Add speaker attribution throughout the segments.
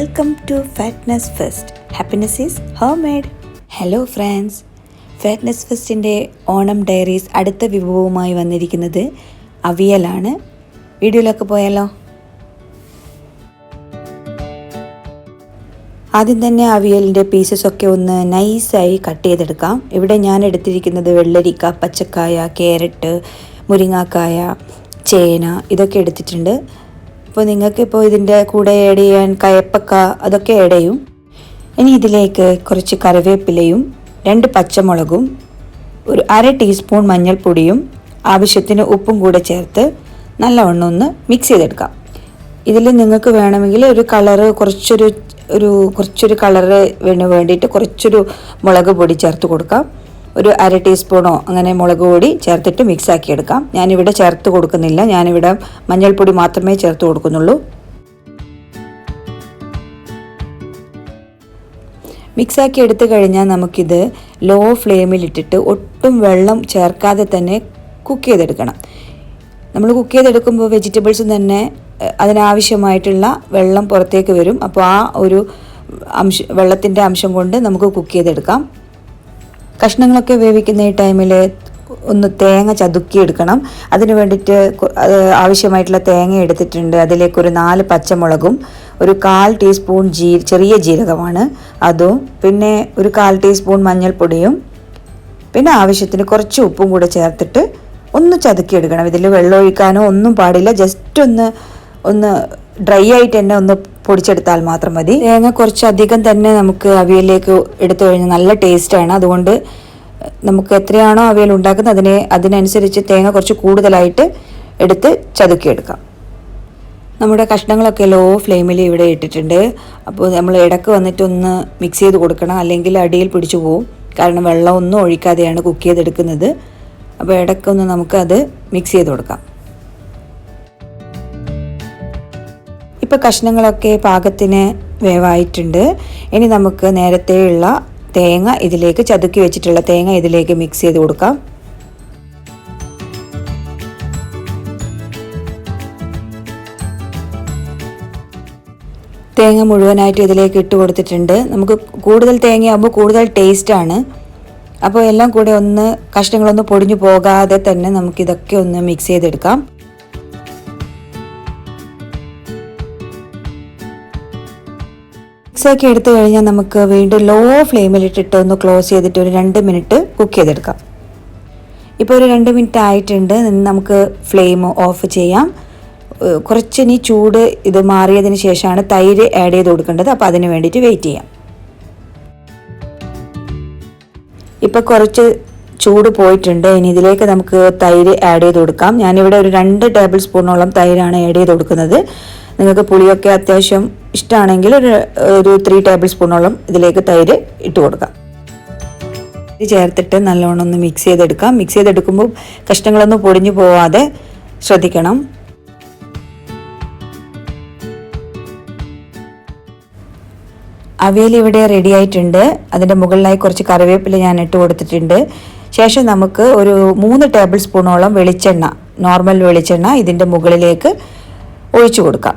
Speaker 1: Welcome to Fatness First. Happiness is homemade. Hello friends. Fatness Firstന്റെ Onam diaries അടുത്ത വിഭവവുമായി വന്നിരിക്കുന്നത് അവിയലാണ്. വീഡിയോയിലേക്ക് പോയാലോ? ആദ്യം തന്നെ അവിയലിൻ്റെ പീസസ് ഒക്കെ ഒന്ന് നൈസായി കട്ട് ചെയ്തെടുക്കാം. ഇവിടെ ഞാൻ എടുത്തിരിക്കുന്നത് വെള്ളരിക്ക, പച്ചക്കായ, ക്യാരറ്റ്, മുരിങ്ങാക്കായ, ചേന ഇതൊക്കെ എടുത്തിട്ടുണ്ട്. അപ്പോൾ നിങ്ങൾക്കിപ്പോൾ ഇതിൻ്റെ കൂടെ ആഡ് ചെയ്യാൻ കയപ്പക്ക അതൊക്കെ ആഡ് ചെയ്യും. ഇനി ഇതിലേക്ക് കുറച്ച് കറിവേപ്പിലയും 2 പച്ചമുളകും ഒരു 1/2 ടീസ്പൂൺ മഞ്ഞൾപ്പൊടിയും ആവശ്യത്തിന് ഉപ്പും കൂടെ ചേർത്ത് നല്ലവണ്ണം ഒന്ന് മിക്സ് ചെയ്തെടുക്കാം. ഇതിൽ നിങ്ങൾക്ക് വേണമെങ്കിൽ ഒരു കളറ് കുറച്ചൊരു കളറ് വേണ്ടിയിട്ട് കുറച്ചൊരു മുളക് പൊടി ചേർത്ത് കൊടുക്കാം. ഒരു 1/2 ടീസ്പൂണോ അങ്ങനെ മുളക് പൊടി ചേർത്തിട്ട് മിക്സാക്കി എടുക്കാം. ഞാനിവിടെ ചേർത്ത് കൊടുക്കുന്നില്ല, ഞാനിവിടെ മഞ്ഞൾപ്പൊടി മാത്രമേ ചേർത്ത് കൊടുക്കുന്നുള്ളൂ. മിക്സാക്കി എടുത്തു കഴിഞ്ഞാൽ നമുക്കിത് ലോ ഫ്ലെയിമിലിട്ടിട്ട് ഒട്ടും വെള്ളം ചേർക്കാതെ തന്നെ കുക്ക് ചെയ്തെടുക്കണം. നമ്മൾ കുക്ക് ചെയ്തെടുക്കുമ്പോൾ വെജിറ്റബിൾസും തന്നെ അതിനാവശ്യമായിട്ടുള്ള വെള്ളം പുറത്തേക്ക് വരും. അപ്പോൾ ആ ഒരു വെള്ളത്തിൻ്റെ അംശം കൊണ്ട് നമുക്ക് കുക്ക് ചെയ്തെടുക്കാം. കഷ്ണങ്ങളൊക്കെ വേവിക്കുന്ന ഈ ടൈമിൽ ഒന്ന് തേങ്ങ ചതുക്കിയെടുക്കണം. അതിന് വേണ്ടിയിട്ട് ആവശ്യമായിട്ടുള്ള തേങ്ങ എടുത്തിട്ടുണ്ട്. അതിലേക്ക് ഒരു 4 പച്ചമുളകും ഒരു 1/4 ടീസ്പൂൺ ചെറിയ ജീരകമാണ് അതും, പിന്നെ ഒരു 1/4 ടീസ്പൂൺ മഞ്ഞൾപ്പൊടിയും, പിന്നെ ആവശ്യത്തിന് കുറച്ച് ഉപ്പും കൂടെ ചേർത്തിട്ട് ഒന്ന് ചതുക്കിയെടുക്കണം. ഇതിൽ വെള്ളം ഒഴിക്കാനോ ഒന്നും പാടില്ല, ജസ്റ്റ് ഒന്ന് ഡ്രൈ ആയിട്ട് തന്നെ ഒന്ന് പൊടിച്ചെടുത്താൽ മാത്രം മതി. തേങ്ങ കുറച്ചധികം തന്നെ നമുക്ക് അവിയലിലേക്ക് എടുത്തു കഴിഞ്ഞാൽ നല്ല ടേസ്റ്റാണ്. അതുകൊണ്ട് നമുക്ക് എത്രയാണോ അവിയൽ ഉണ്ടാക്കുന്നത് അതിനനുസരിച്ച് തേങ്ങ കുറച്ച് കൂടുതലായിട്ട് എടുത്ത് ചതുക്കിയെടുക്കാം. നമ്മുടെ കഷ്ണങ്ങളൊക്കെ ലോ ഫ്ലെയിമിൽ ഇവിടെ ഇട്ടിട്ടുണ്ട്. അപ്പോൾ നമ്മൾ ഇടയ്ക്ക് വന്നിട്ടൊന്ന് മിക്സ് ചെയ്ത് കൊടുക്കണം, അല്ലെങ്കിൽ അടിയിൽ പിടിച്ചു പോകും. കാരണം വെള്ളം ഒന്നും ഒഴിക്കാതെയാണ് കുക്ക് ചെയ്തെടുക്കുന്നത്. അപ്പോൾ ഇടയ്ക്കൊന്ന് നമുക്കത് മിക്സ് ചെയ്ത് കൊടുക്കാം. ഇപ്പോൾ കഷ്ണങ്ങളൊക്കെ പാകത്തിന് വേവായിട്ടുണ്ട്. ഇനി നമുക്ക് നേരത്തെയുള്ള തേങ്ങ ഇതിലേക്ക് ചതുക്കി വെച്ചിട്ടുള്ള തേങ്ങ ഇതിലേക്ക് മിക്സ് ചെയ്ത് കൊടുക്കാം. തേങ്ങ മുഴുവനായിട്ട് ഇതിലേക്ക് ഇട്ട് കൊടുത്തിട്ടുണ്ട്. നമുക്ക് കൂടുതൽ തേങ്ങയാകുമ്പോൾ കൂടുതൽ ടേസ്റ്റാണ്. അപ്പോൾ എല്ലാം കൂടെ കഷ്ണങ്ങളൊന്നും പൊടിഞ്ഞു പോകാതെ തന്നെ നമുക്കിതൊക്കെ ഒന്ന് മിക്സ് ചെയ്തെടുക്കാം. മിക്സാക്കി എടുത്തു കഴിഞ്ഞാൽ നമുക്ക് വീണ്ടും ലോ ഫ്ലെയിമിലിട്ടിട്ട് ഒന്ന് ക്ലോസ് ചെയ്തിട്ട് ഒരു 2 മിനിറ്റ് കുക്ക് ചെയ്തെടുക്കാം. ഇപ്പോൾ ഒരു 2 മിനിറ്റ് ആയിട്ടുണ്ട്. നമുക്ക് ഫ്ലെയിം ഓഫ് ചെയ്യാം. കുറച്ചിനി ചൂട് ഇത് മാറിയതിന് ശേഷമാണ് തൈര് ആഡ് ചെയ്ത് കൊടുക്കേണ്ടത്. അപ്പോൾ അതിന് വേണ്ടിയിട്ട് വെയിറ്റ് ചെയ്യാം. ഇപ്പോൾ കുറച്ച് ചൂട് പോയിട്ടുണ്ട്. ഇനി ഇതിലേക്ക് നമുക്ക് തൈര് ആഡ് ചെയ്ത് കൊടുക്കാം. ഞാനിവിടെ ഒരു 2 ടേബിൾ സ്പൂണോളം തൈരാണ് ആഡ് ചെയ്ത് കൊടുക്കുന്നത്. നിങ്ങൾക്ക് പുളിയൊക്കെ അത്യാവശ്യം ഇഷ്ടമാണെങ്കിൽ ഒരു 3 ടേബിൾ സ്പൂണോളം ഇതിലേക്ക് തൈര് ഇട്ട് കൊടുക്കാം. ഇത് ചേർത്തിട്ട് നല്ലോണം ഒന്ന് മിക്സ് ചെയ്തെടുക്കാം. മിക്സ് ചെയ്തെടുക്കുമ്പോൾ കഷ്ണങ്ങളൊന്നും പൊടിഞ്ഞു പോവാതെ ശ്രദ്ധിക്കണം. അവിയൽ ഇവിടെ റെഡി ആയിട്ടുണ്ട്. അതിൻ്റെ മുകളിലായി കുറച്ച് കറിവേപ്പില ഞാൻ ഇട്ട് കൊടുത്തിട്ടുണ്ട്. ശേഷം നമുക്ക് ഒരു 3 ടേബിൾ സ്പൂണോളം വെളിച്ചെണ്ണ, നോർമൽ വെളിച്ചെണ്ണ ഇതിൻ്റെ മുകളിലേക്ക് ഒഴിച്ചു കൊടുക്കാം.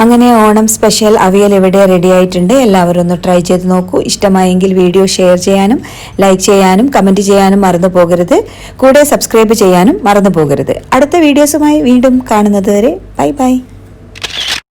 Speaker 1: അങ്ങനെ ഓണം സ്പെഷ്യൽ അവിയൽ ഇവിടെ റെഡി ആയിട്ടുണ്ട്. എല്ലാവരും ഒന്ന് ട്രൈ ചെയ്ത് നോക്കൂ. ഇഷ്ടമായെങ്കിൽ വീഡിയോ ഷെയർ ചെയ്യാനും ലൈക്ക് ചെയ്യാനും കമൻറ്റ് ചെയ്യാനും മറന്നു പോകരുത്. കൂടെ സബ്സ്ക്രൈബ് ചെയ്യാനും മറന്നു പോകരുത്. അടുത്ത വീഡിയോസുമായി വീണ്ടും കാണുന്നത് വരെ ബൈ ബൈ.